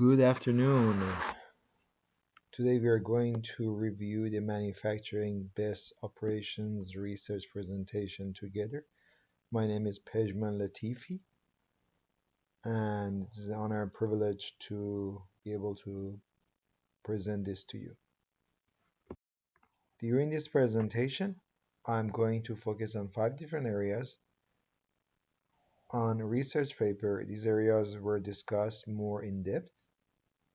Good afternoon. Today we are going to review the manufacturing best operations research presentation together. My name is Pejman Latifi, and it's an honor and privilege to be able to present this to you. During this presentation, I'm going to focus on five different areas. On research paper, these areas were discussed more in depth,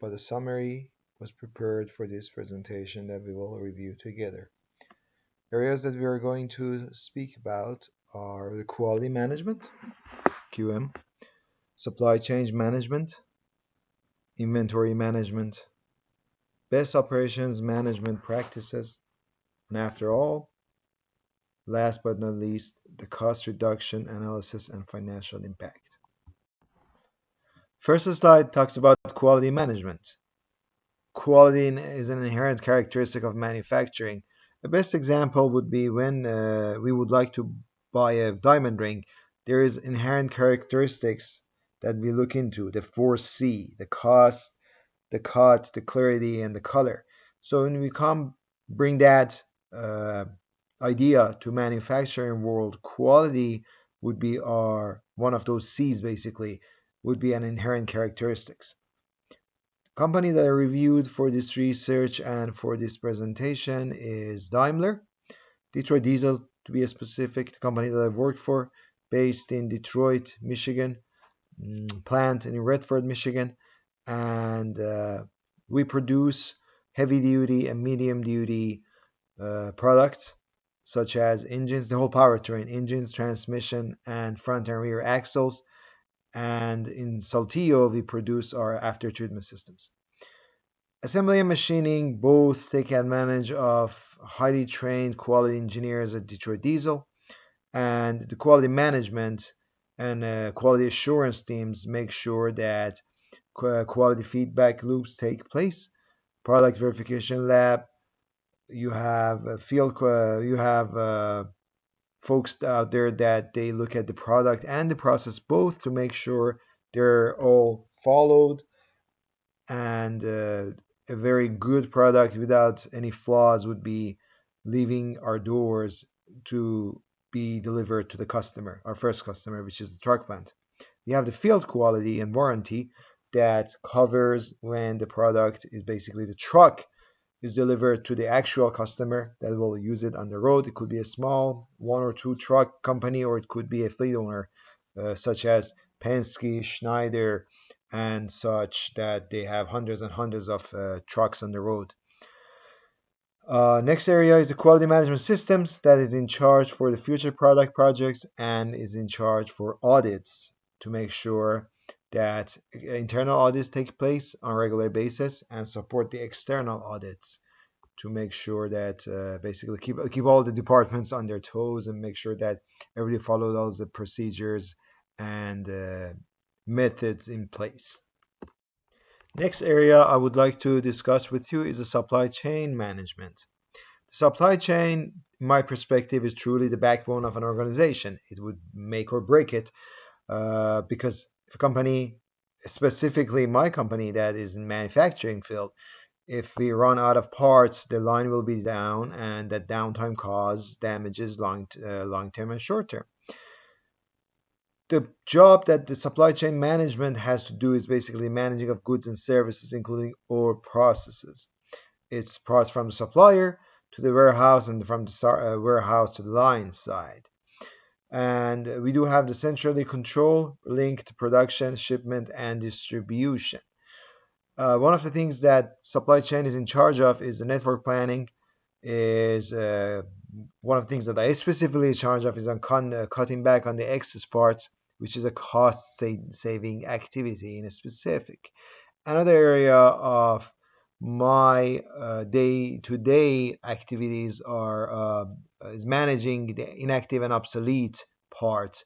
but a summary was prepared for this presentation that we will review together. Areas that we are going to speak about are the quality management, QM, supply chain management, inventory management, best operations management practices, and after all, last but not least, the cost reduction analysis and financial impact. First slide talks about quality management. Quality is an inherent characteristic of manufacturing. The best example would be when we would like to buy a diamond ring. There is inherent characteristics that we look into: the 4C, the cost, the cut, the clarity, and the color. So when we come bring that uh, idea to manufacturing world, quality would be our one of those C's basically would be an inherent characteristics. Company that I reviewed for this research and for this presentation is Daimler, Detroit Diesel to be specific, the company that I've worked for, based in Detroit, Michigan, plant in Redford, Michigan, and we produce heavy duty and medium duty products such as engines, the whole powertrain, engines, transmission, and front and rear axles. And in Saltillo, we produce our after treatment systems. Assembly and machining both take advantage of highly trained quality engineers at Detroit Diesel, and the quality management and quality assurance teams make sure that quality feedback loops take place. Product verification lab, you have you have folks out there that they look at the product and the process both to make sure they're all followed, and a very good product without any flaws would be leaving our doors to be delivered to the customer, our first customer, which is the truck plant. We have the field quality and warranty that covers when the product is basically the truck is delivered to the actual customer that will use it on the road. It could be a small one or two truck company, or it could be a fleet owner, such as Penske, Schneider, and such, that they have hundreds and hundreds of trucks on the road. Next area is the quality management systems that is in charge for the future product projects and is in charge for audits to make sure that internal audits take place on a regular basis and support the external audits to make sure that basically keep all the departments on their toes and make sure that everybody follows all the procedures and methods in place. Next area I would like to discuss with you is the supply chain management. The supply chain, in my perspective, is truly the backbone of an organization. It would make or break it, because if a company, specifically my company that is in manufacturing field, if we run out of parts, the line will be down, and that downtime cause damages long term and short term. The job that the supply chain management has to do is basically managing of goods and services, including all processes. It's parts from the supplier to the warehouse, and from the warehouse to the line side. And we do have the centrally control linked production, shipment, and distribution. One of the things that supply chain is in charge of is the network planning. Is one of the things that I specifically in charge of is on cutting back on the excess parts, which is a cost saving activity in a specific. Another area of my day-to-day activities are is managing the inactive and obsolete parts,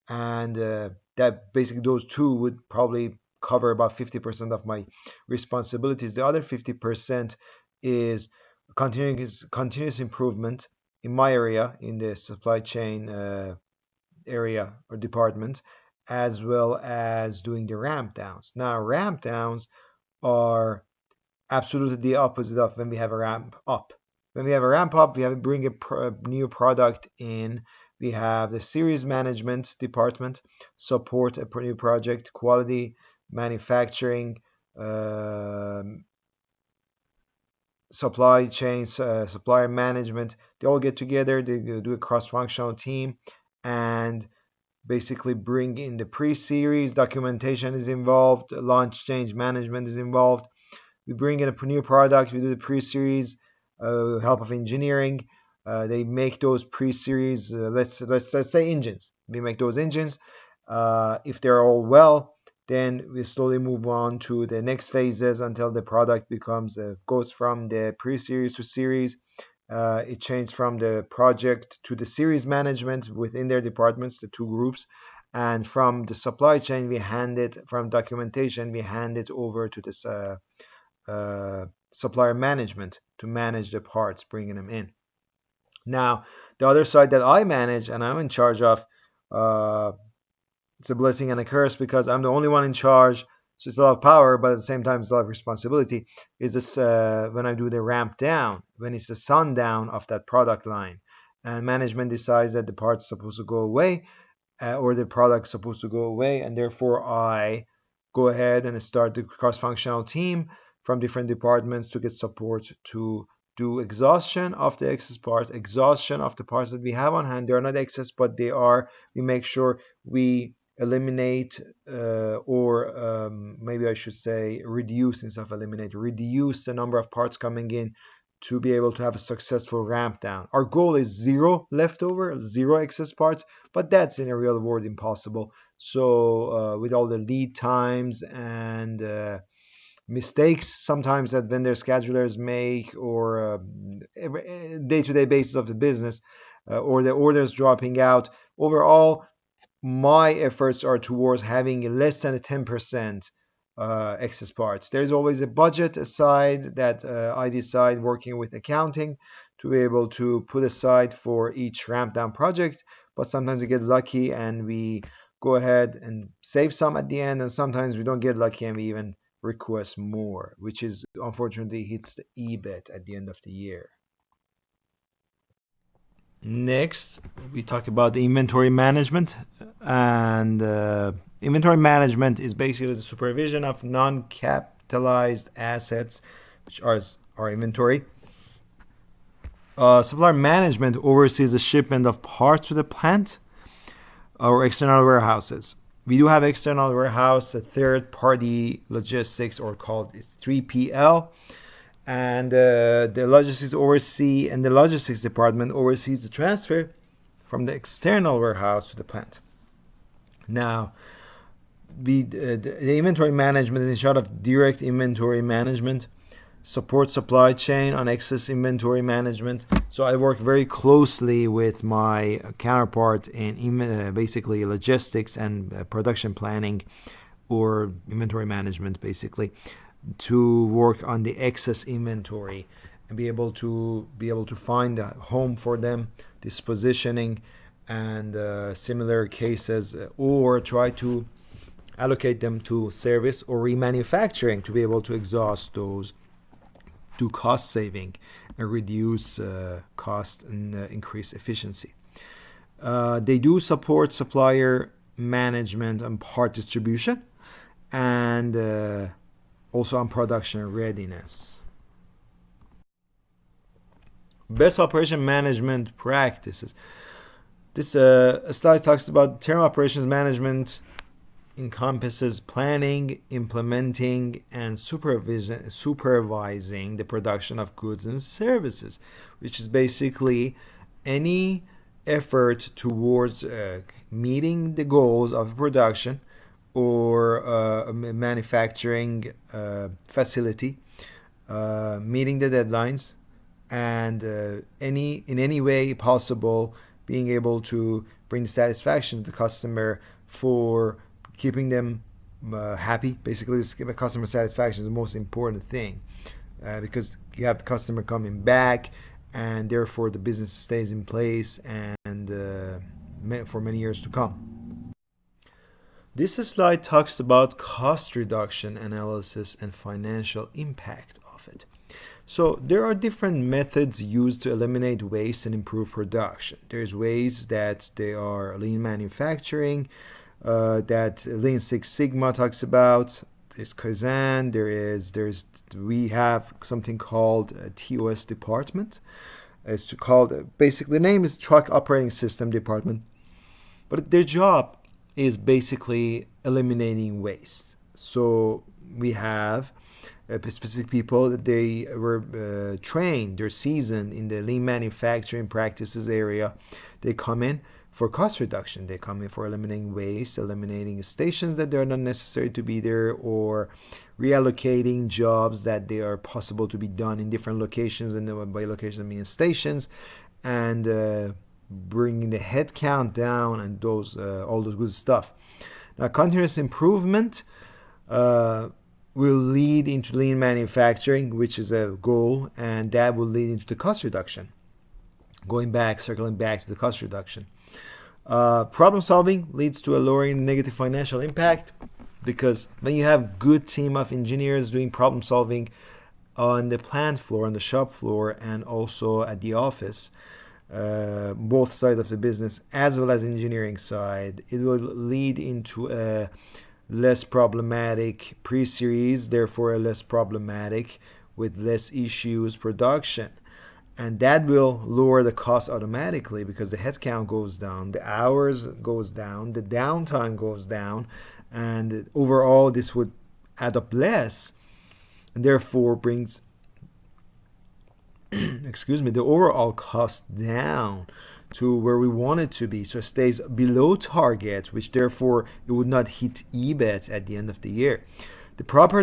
and that basically those two would probably cover about 50% of my responsibilities. The other 50% is continuous improvement in my area, in the supply chain area or department, as well as doing the ramp downs. Now, ramp downs are absolutely the opposite of when we have a ramp up. When we have a ramp up, we have to bring a new product in. We have the series management department support a new project, quality, manufacturing, um supply chains, supplier management. They all get together. They do a cross-functional team, and basically bring in the pre-series. Documentation is involved. Launch change management is involved. We bring in a new product. We do the pre-series, help of engineering. They make those pre-series. Let's say engines. We make those engines. If they're all well, then we slowly move on to the next phases until the product becomes goes from the pre-series to series. It changed from the project to the series management within their departments, the two groups, and from the supply chain we hand it from documentation we hand it over to this supplier management to manage the parts, bringing them in. Now, the other side that I manage and I'm in charge of, uh, it's a blessing and a curse because I'm the only one in charge. So it's a lot of power, but at the same time, it's a lot of responsibility. Is this when I do the ramp down, when it's the sundown of that product line, and management decides that the part's supposed to go away or the product's supposed to go away, and therefore I go ahead and start the cross-functional team from different departments to get support to do exhaustion of the excess parts, exhaustion of the parts that we have on hand. They are not excess, but they are. We make sure we eliminate or maybe I should say reduce instead of eliminate, reduce the number of parts coming in to be able to have a successful ramp down. Our goal is zero leftover, zero excess parts, but that's in a real world impossible. So with all the lead times and mistakes sometimes that vendor schedulers make or day-to-day basis of the business or the orders dropping out, overall my efforts are towards having less than a 10% excess parts. There's always a budget aside that I decide working with accounting to be able to put aside for each ramp down project. But sometimes we get lucky and we go ahead and save some at the end, and sometimes we don't get lucky and we even request more, which is unfortunately hits the EBIT at the end of the year. Next, we talk about the inventory management. And inventory management is basically the supervision of non capitalized assets, which are our inventory. Supplier management oversees the shipment of parts to the plant or external warehouses. We do have external warehouse, a third party logistics, or called 3PL. And the logistics department oversees the transfer from the external warehouse to the plant. Now, the inventory management is in charge of direct inventory management, support supply chain on excess inventory management. So I work very closely with my counterpart in basically logistics and production planning or inventory management, basically, to work on the excess inventory and be able to find a home for them, dispositioning and similar cases, or try to allocate them to service or remanufacturing to be able to exhaust those, do cost saving and reduce cost and increase efficiency. They do support supplier management and part distribution and also on production readiness. Best operation management practices. This slide talks about term operations management encompasses planning, implementing, and supervising the production of goods and services, which is basically any effort towards meeting the goals of production or a manufacturing facility, meeting the deadlines, and in any way possible being able to bring satisfaction to the customer for keeping them happy. Basically, customer satisfaction is the most important thing because you have the customer coming back, and therefore the business stays in place and for many years to come. This slide talks about cost reduction analysis and financial impact of it. So there are different methods used to eliminate waste and improve production. There's ways that they are lean manufacturing, that Lean Six Sigma talks about. There's Kaizen. We have something called a TOS department. It's called basically the name is Truck Operating System Department, but their job is basically eliminating waste. So we have specific people that they were trained, they're seasoned in the lean manufacturing practices area. They come in for cost reduction. They come in for eliminating waste, eliminating stations that they're not necessary to be there, or reallocating jobs that they are possible to be done in different locations, and by locations I mean stations, and bringing the head count down and those all those good stuff. Now, continuous improvement will lead into lean manufacturing, which is a goal, and that will lead into the cost reduction. Circling back to the cost reduction. Problem solving leads to a lowering negative financial impact, because when you have good team of engineers doing problem solving on the plant floor, on the shop floor, and also at the office, both sides of the business as well as engineering side, it will lead into a less problematic pre-series, therefore a less problematic with less issues production. And that will lower the cost automatically because the headcount goes down, the hours goes down, the downtime goes down, and overall this would add up less, and therefore brings the overall cost down to where we want it to be, so it stays below target, which therefore it would not hit EBIT at the end of the year. The proper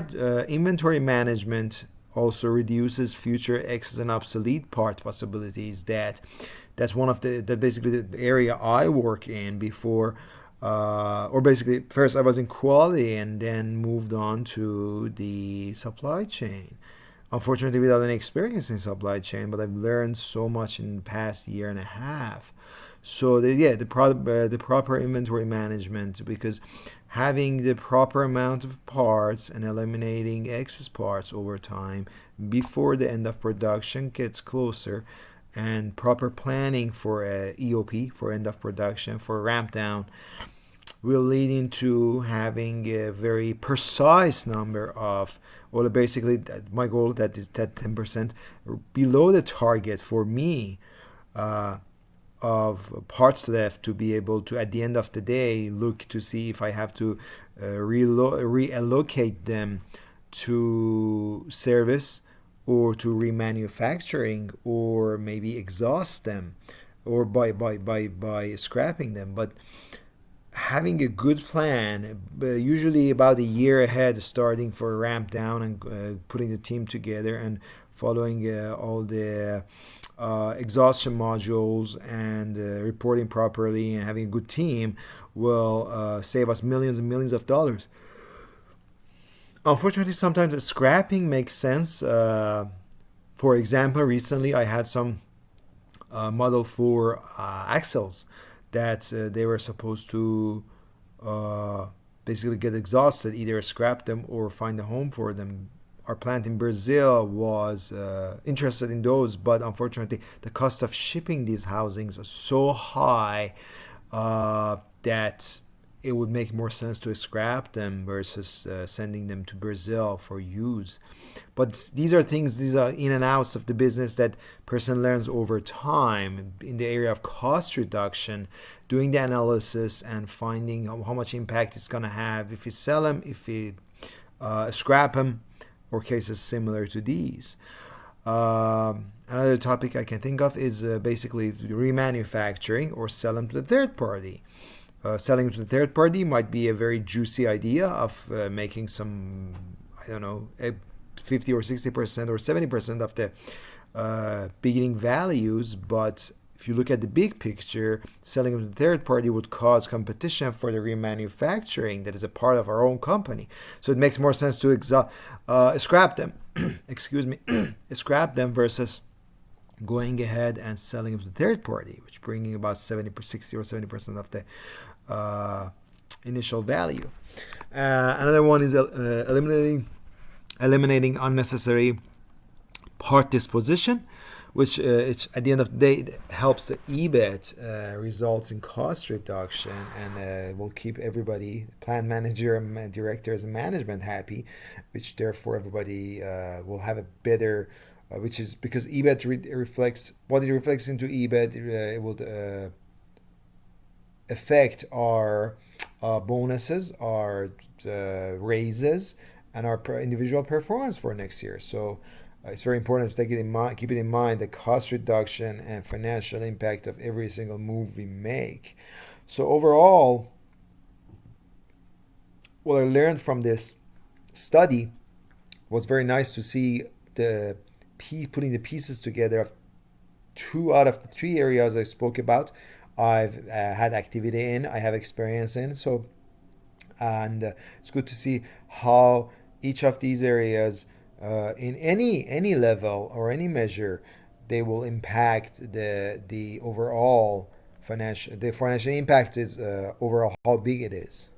inventory management also reduces future excess and obsolete part possibilities. That's one of basically the area I work in before, or basically first I was in quality and then moved on to the supply chain. Unfortunately, without any experience in supply chain, but I've learned so much in the past year and a half. So the proper inventory management, because having the proper amount of parts and eliminating excess parts over time before the end of production gets closer, and proper planning for EOP, for end of production, for ramp down, will lead into having a very precise number of, well, basically my goal that is that 10% below the target for me of parts left to be able to, at the end of the day, look to see if I have to reallocate them to service or to remanufacturing, or maybe exhaust them, or by scrapping them. But having a good plan, usually about a year ahead, starting for a ramp down and putting the team together and following all the exhaustion modules and reporting properly and having a good team will save us millions and millions of dollars. Unfortunately, sometimes the scrapping makes sense. For example, recently I had some Model 4 axles that they were supposed to basically get exhausted, either scrap them or find a home for them. Our plant in Brazil was interested in those, but unfortunately the cost of shipping these housings is so high that it would make more sense to scrap them versus sending them to Brazil for use. But these are in and outs of the business that person learns over time in the area of cost reduction, doing the analysis and finding how much impact it's going to have if you sell them, if you scrap them, or cases similar to these. Another topic I can think of is basically remanufacturing or sell them to the third party. Selling to the third party might be a very juicy idea of making some, 50 or 60% or 70% of the beginning values, but if you look at the big picture, selling to the third party would cause competition for the remanufacturing that is a part of our own company. So it makes more sense to scrap them, scrap them versus going ahead and selling them to the third party, which bringing about 60 or 70% of the initial value. Another one is eliminating unnecessary part disposition, which at the end of the day it helps the EBIT, results in cost reduction, and will keep everybody, plant manager, and directors, and management happy, which therefore everybody will have a better. Which is because EBIT reflects what it reflects into EBIT. It will affect our bonuses, our raises, and our individual performance for next year. So it's very important to take it in mind, keep it in mind, the cost reduction and financial impact of every single move we make. So overall, what I learned from this study was very nice to see the putting the pieces together of two out of the three areas I spoke about. I've had activity in, I have experience in. So, and it's good to see how each of these areas, in any level or any measure, they will impact the overall financial. The financial impact is overall how big it is.